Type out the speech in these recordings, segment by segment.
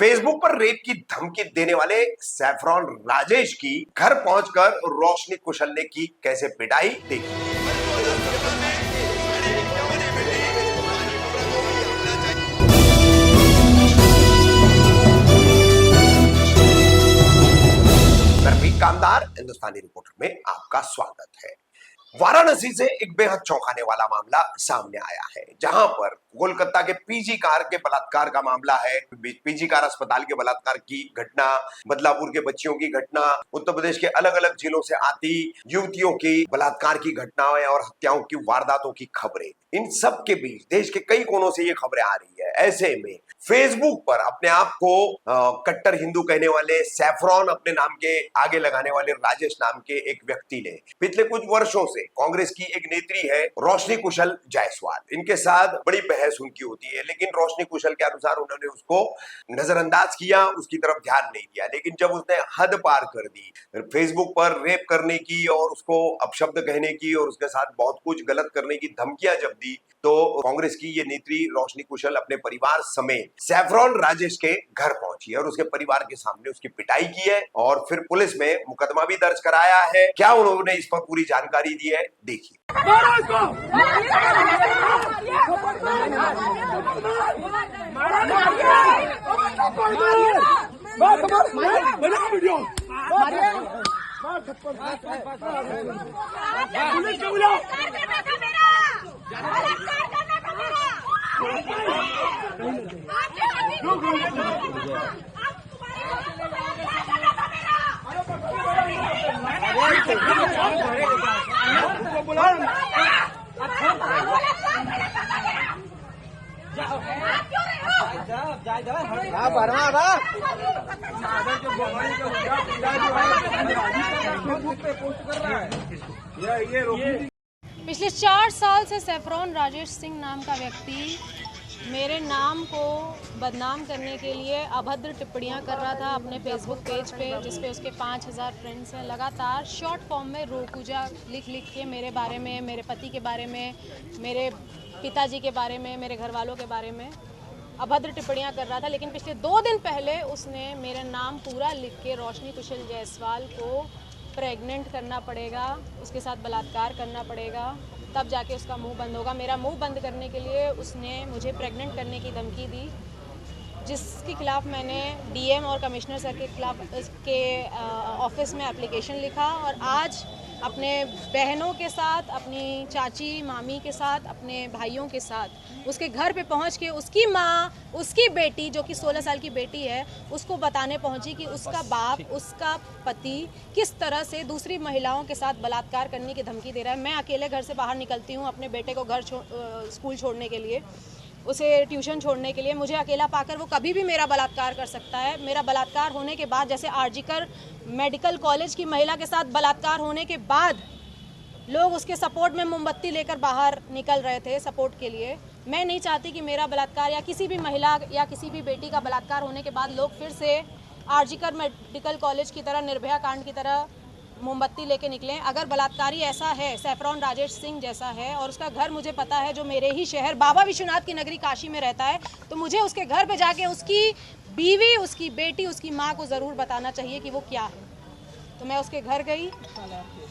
Facebook पर rape की धमकी देने वाले सैफरॉन राजेश की घर पहुंचकर रोशनी कुशल ने की कैसे पिटाई, देखिए। रफीक कामदार हिंदुस्तानी रिपोर्टर में आपका स्वागत है। वाराणसी से एक बेहद चौंकाने वाला मामला सामने आया है, जहां पर कोलकाता के पीजी कार के बलात्कार का मामला है। पीजी कार अस्पताल के बलात्कार की घटना, बदलापुर के बच्चियों की घटना, उत्तर प्रदेश के अलग अलग जिलों से आती युवतियों की बलात्कार की घटनाएं और हत्याओं की वारदातों की खबरें, इन सब के बीच देश के कई कोनों से ये खबरें आ रही है। ऐसे में फेसबुक पर अपने आप को कट्टर हिंदू कहने वाले सैफरॉन अपने नाम के आगे लगाने वाले राजेश नाम के एक व्यक्ति ने पिछले कुछ वर्षों से कांग्रेस की एक नेत्री है रोशनी कुशल जायसवाल, इनके साथ बड़ी बहस उनकी होती है, लेकिन रोशनी कुशल के अनुसार उन्होंने उसको नजरअंदाज किया, उसकी तरफ ध्यान नहीं दिया। लेकिन जब उसने हद पार कर दी, फेसबुक पर रेप करने की और उसको अपशब्द कहने की और उसके साथ बहुत कुछ गलत करने की धमकियां जब दी, तो कांग्रेस की ये नेत्री रोशनी कुशल अपने परिवार समेत सैफरॉन राजेश के घर पहुंची और उसके परिवार के सामने उसकी पिटाई की है और फिर पुलिस में मुकदमा भी दर्ज कराया है। क्या उन्होंने इस पर पूरी जानकारी दी है, देखिए। पिछले 4 साल से सैफरॉन राजेश सिंह नाम का व्यक्ति मेरे नाम को बदनाम करने के लिए अभद्र टिप्पणियां कर रहा था अपने फेसबुक पेज पे, जिसपे उसके 5000 फ्रेंड्स हैं। लगातार शॉर्ट फॉर्म में रोकूजा लिख के मेरे बारे में, मेरे पति के बारे में, मेरे पिताजी के बारे में, मेरे घर वालों के बारे में अभद्र टिप्पणियां कर रहा था। लेकिन पिछले 2 दिन पहले उसने मेरा नाम पूरा लिख के रोशनी कुशल जायसवाल को प्रेग्नेंट करना पड़ेगा, उसके साथ बलात्कार करना पड़ेगा, तब जाके उसका मुंह बंद होगा। मेरा मुंह बंद करने के लिए उसने मुझे प्रेग्नेंट करने की धमकी दी, जिसके खिलाफ मैंने डीएम और कमिश्नर सर के खिलाफ के ऑफिस में एप्लीकेशन लिखा और आज अपने बहनों के साथ, अपनी चाची मामी के साथ, अपने भाइयों के साथ उसके घर पे पहुंच के उसकी माँ, उसकी बेटी जो कि 16 साल की बेटी है, उसको बताने पहुंची कि उसका बाप, उसका पति किस तरह से दूसरी महिलाओं के साथ बलात्कार करने की धमकी दे रहा है। मैं अकेले घर से बाहर निकलती हूँ अपने बेटे को स्कूल छोड़ने के लिए, उसे ट्यूशन छोड़ने के लिए। मुझे अकेला पाकर वो कभी भी मेरा बलात्कार कर सकता है। मेरा बलात्कार होने के बाद, जैसे आरजीकर मेडिकल कॉलेज की महिला के साथ बलात्कार होने के बाद लोग उसके सपोर्ट में मोमबत्ती लेकर बाहर निकल रहे थे सपोर्ट के लिए, मैं नहीं चाहती कि मेरा बलात्कार या किसी भी महिला या किसी भी बेटी का बलात्कार होने के बाद लोग फिर से आरजीकर मेडिकल कॉलेज की तरह, निर्भया कांड की तरह मोमबत्ती लेके निकलें। अगर बलात्कारी ऐसा है, सैफरॉन राजेश सिंह जैसा है, और उसका घर मुझे पता है जो मेरे ही शहर बाबा विश्वनाथ की नगरी काशी में रहता है, तो मुझे उसके घर पे जाके उसकी बीवी, उसकी बेटी, उसकी माँ को ज़रूर बताना चाहिए कि वो क्या है। तो मैं उसके घर गई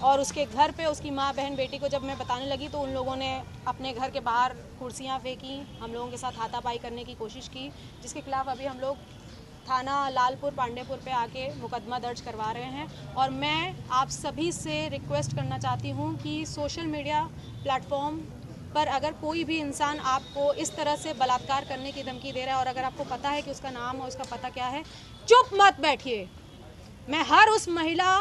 और उसके घर पे उसकी माँ, बहन, बेटी को जब मैं बताने लगी तो उन लोगों ने अपने घर के बाहर कुर्सियाँ फेंकी, हम लोगों के साथ हाथापाई करने की कोशिश की, जिसके खिलाफ अभी हम लोग थाना लालपुर पांडेपुर पे आके मुकदमा दर्ज करवा रहे हैं। और मैं आप सभी से रिक्वेस्ट करना चाहती हूँ कि सोशल मीडिया प्लेटफॉर्म पर अगर कोई भी इंसान आपको इस तरह से बलात्कार करने की धमकी दे रहा है और अगर आपको पता है कि उसका नाम और उसका पता क्या है, चुप मत बैठिए। मैं हर उस महिला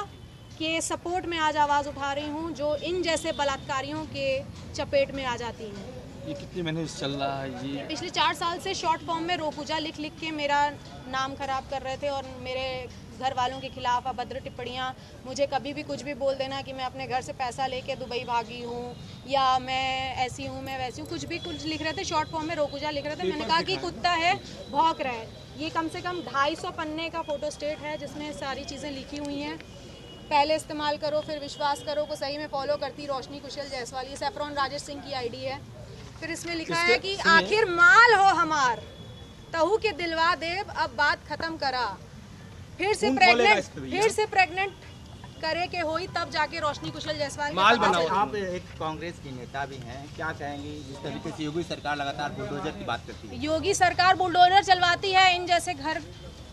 के सपोर्ट में आज आवाज़ उठा रही हूँ जो इन जैसे बलात्कारियों के चपेट में आ जाती हैं। ये कितने महीने से चल रहा है? ये पिछले 4 साल से शॉर्ट फॉर्म में रोकूजा लिख के मेरा नाम खराब कर रहे थे और मेरे घर वालों के खिलाफ अभद्र टिप्पणियाँ, मुझे कभी भी कुछ भी बोल देना कि मैं अपने घर से पैसा लेके दुबई भागी हूँ या मैं ऐसी हूँ, मैं वैसी हूँ, कुछ लिख रहे थे। शॉर्ट फॉर्म में रोकूजा लिख रहे थे। मैंने कहा कि कुत्ता है, भौंक रहा है। ये कम से कम 250 पन्ने का फोटो स्टेट है जिसमें सारी चीज़ें लिखी हुई हैं। पहले इस्तेमाल करो फिर विश्वास करो को सही में फॉलो करती रोशनी कुशल जायसवाल, ये सैफरॉन राजेश सिंह की आईडी है। फिर इसमें लिखा है कि आखिर माल हो हमार, तहु के दिलवा देव अब बात खत्म करा, फिर से कौन खोलेगा इस पे भैया? प्रेग्नेंट करे के होई तब जाके रोशनी कुशल जायसवाल माल के पता बनाओ। चली। आप एक कांग्रेस की नेता भी हैं, क्या कहेंगी जिस तरीके से योगी सरकार लगातार बुलडोजर की बात करती है? योगी सरकार बुलडोजर चलवाती है, इन जैसे घर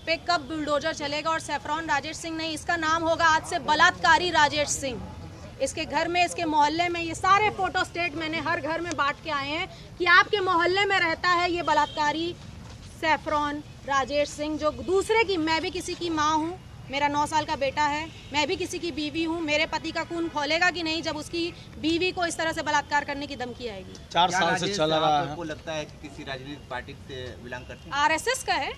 पे कब बुलडोजर चलेगा? और सैफरॉन राजेश सिंह नहीं, इसका नाम होगा आज से बलात्कारी राजेश सिंह। इसके घर में, इसके मोहल्ले में, ये सारे फोटो स्टेट मैंने हर घर में बांट के आए हैं कि आपके मोहल्ले में रहता है ये बलात्कारी सैफरॉन राजेश सिंह, जो दूसरे की, मैं भी किसी की माँ हूँ, मेरा 9 साल का बेटा है, मैं भी किसी की बीवी हूँ, मेरे पति का खून खोलेगा कि नहीं जब उसकी बीवी को इस तरह से बलात्कार करने की धमकी आएगी? 4 क्या साल से राजेश चल रहा है। आपको लगता है कि किसी राजनीतिक पार्टी से बिलोंग करते हैं? आरएसएस का है,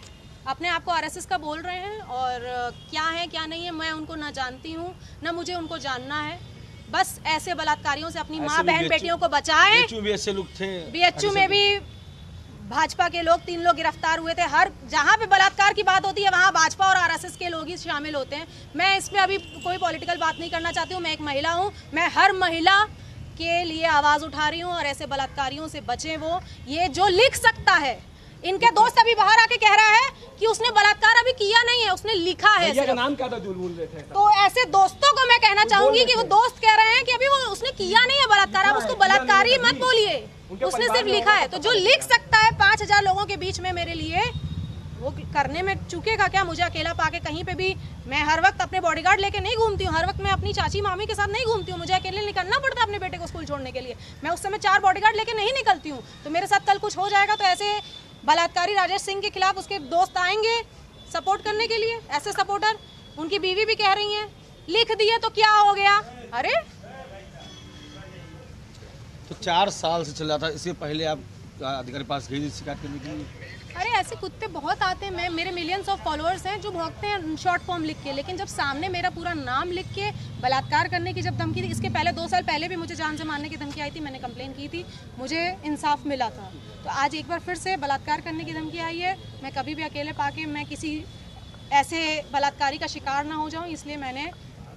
अपने आप को आरएसएस का बोल रहे हैं, और क्या है क्या नहीं है मैं उनको ना जानती हूँ ना मुझे उनको जानना है। बस ऐसे बलात्कारियों से अपनी माँ बहन बेटियों को बचाएं। BHU भी ऐसे लोग थे। बीएचयू में भी भाजपा के लोग 3 लोग गिरफ्तार हुए थे। हर जहाँ पे बलात्कार की बात होती है वहाँ भाजपा और आरएसएस के लोग ही शामिल होते हैं। मैं इसमें अभी कोई पॉलिटिकल बात नहीं करना चाहती हूँ, मैं एक महिला हूँ, मैं हर महिला के लिए आवाज़ उठा रही हूँ और ऐसे बलात्कारियों से बचें। वो ये जो लिख सकता है, इनके दोस्त अभी बाहर आके कह रहा है कि उसने बलात्कार अभी किया नहीं है, उसने लिखा है भैया का सिर्फ। नाम क्या था जो बोल रहे थे? तो ऐसे दोस्तों को मैं कहना चाहूंगी कि वो दोस्त कह रहे हैं कि अभी वो उसने किया नहीं है बलात्कार, आप उसको बलात्कारी मत बोलिए, उसने सिर्फ लिखा है। तो जो लिख सकता है 5000 लोगों के बीच में मेरे लिए, वो करने में चूकेगा क्या? मुझे अकेला पाके कहीं पे भी, मैं हर वक्त अपने बॉडीगार्ड लेके नहीं घूमती हूँ, हर वक्त मैं अपनी चाची मामी के साथ नहीं घूमती हूँ, मुझे अकेले निकलना पड़ता है अपने बेटे को स्कूल छोड़ने के लिए। मैं उस समय 4 बॉडीगार्ड लेके नहीं निकलती हूँ। तो मेरे साथ कल कुछ हो जाएगा तो ऐसे बलात्कारी राजेश सिंह के खिलाफ उसके दोस्त आएंगे सपोर्ट करने के लिए, ऐसे सपोर्टर। उनकी बीवी भी कह रही हैं लिख दिए तो क्या हो गया? अरे तो 4 साल से चल रहा था। इससे पहले आप अधिकारी पास गई थी शिकायत करने के लिए? अरे ऐसे कुत्ते बहुत आते हैं, मैं मेरे मिलियंस ऑफ फॉलोअर्स हैं जो भौंकते हैं शॉर्ट फॉर्म लिख के, लेकिन जब सामने मेरा पूरा नाम लिख के बलात्कार करने की जब धमकी थी, इसके पहले 2 साल पहले भी मुझे जान से मारने की धमकी आई थी, मैंने कंप्लेन की थी, मुझे इंसाफ मिला था। तो आज एक बार फिर से बलात्कार करने की धमकी आई है। मैं कभी भी अकेले पाके मैं किसी ऐसे बलात्कारी का शिकार ना हो जाऊँ, इसलिए मैंने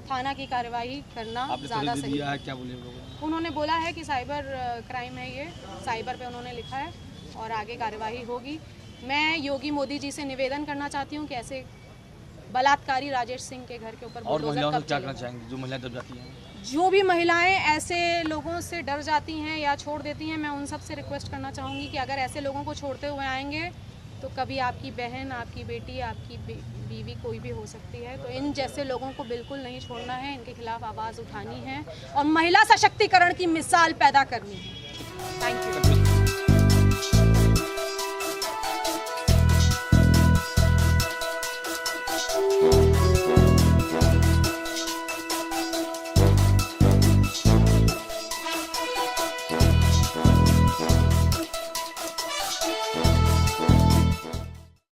थाना की कार्रवाई करना आपने ज़्यादा फरियाद सही। दिया है, क्या बोले लोगों ने? उन्होंने बोला है कि साइबर क्राइम है, ये साइबर पे उन्होंने लिखा है और आगे कार्यवाही होगी। मैं योगी मोदी जी से निवेदन करना चाहती हूँ कि ऐसे बलात्कारी राजेश सिंह के घर के ऊपर और बुलडोजर महिलाओं से कब क्या चलेगा? करना चाहेंगे जो महिलाएं दब जाती हैं? जो भी महिलाएं ऐसे लोगों से डर जाती हैं या छोड़ देती हैं, मैं उन सब से रिक्वेस्ट करना चाहूँगी कि अगर ऐसे लोगों को छोड़ते हुए आएंगे तो कभी आपकी बहन, आपकी बेटी, आपकी बीवी कोई भी हो सकती है। तो इन जैसे लोगों को बिल्कुल नहीं छोड़ना है, इनके खिलाफ आवाज़ उठानी है और महिला सशक्तिकरण की मिसाल पैदा करनी है। Thank you.